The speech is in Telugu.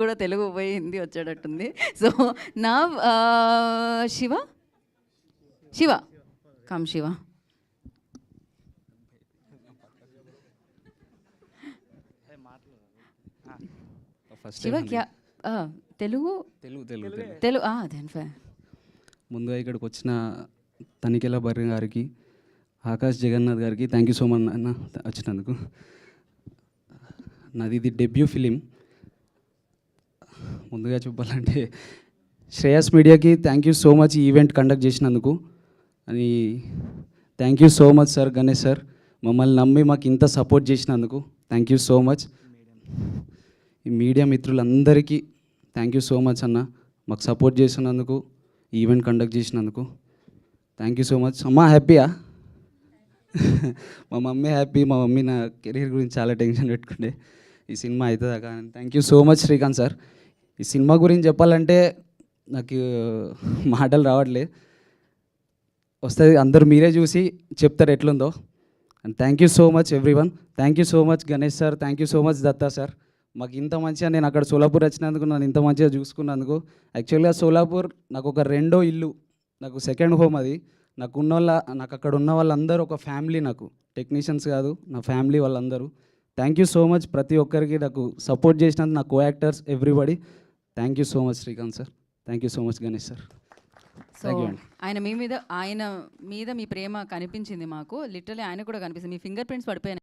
కూడా తెలుగు పోయి హిందీ వచ్చేటట్టుంది. సో నా శివ శివ కమ్ శివ. శివ క్యా తెలుగు తెలుగు తెలుగు తెలుగు దెన్ ఫైన్. ముందుగా ఇక్కడికి వచ్చిన తనికెల బర్రి గారికి, ఆకాష్ జగన్నాథ్ గారికి థ్యాంక్ యూ సో మచ్ అన్న వచ్చినందుకు. నాది ఇది డెబ్యూ ఫిలిం. ముందుగా చెప్పాలంటే శ్రేయస్ మీడియాకి థ్యాంక్ యూ సో మచ్ ఈ ఈవెంట్ కండక్ట్ చేసినందుకు. అని thank you so much sir, Ganesh sir, మమ్మల్ని నమ్మి మాకు ఇంత సపోర్ట్ చేసినందుకు థ్యాంక్ యూ సో మచ్. ఈ మీడియా మిత్రులందరికీ థ్యాంక్ యూ సో మచ్ అన్న, మాకు సపోర్ట్ చేసినందుకు, ఈవెంట్ కండక్ట్ చేసినందుకు థ్యాంక్ యూ సో మచ్. అమ్మ హ్యాపీయా? మా మమ్మీ హ్యాపీ. మా మమ్మీ నా కెరీర్ గురించి చాలా టెన్షన్ పెట్టుకుంటే ఈ సినిమా అవుతుందా కానీ. Thank you so much Srikanth sir. ఈ సినిమా గురించి చెప్పాలంటే నాకు మాటలు రావట్లే, వస్తుంది అందరు మీరే చూసి చెప్తారు ఎట్లుందో. And thank you so much everyone. Thank you so much Ganesh sir, thank you so much Datta sir. మాకు ఇంత మంచిగా, నేను అక్కడ సోలాపూర్ వచ్చినందుకు, నన్ను ఇంత మంచిగా చూసుకున్నందుకు. యాక్చువల్గా సోలాపూర్ నాకు ఒక రెండో ఇల్లు, నాకు సెకండ్ హోమ్ అది. నాకు అక్కడ ఉన్న వాళ్ళందరూ ఒక ఫ్యామిలీ, నాకు టెక్నీషియన్స్ కాదు, నా ఫ్యామిలీ వాళ్ళందరూ. థ్యాంక్ యూ సో మచ్ ప్రతి ఒక్కరికి నాకు సపోర్ట్ చేసినందుకు, నా co actors everybody. Thank you so much Srikanth sir, thank you so much Ganesh sir. So ఆయన మీద మీ ప్రేమ కనిపించింది మాకు, లిటరలీ ఆయన కూడా కనిపిస్తుంది. మీ ఫింగర్ ప్రింట్స్ పడిపోయినాయి.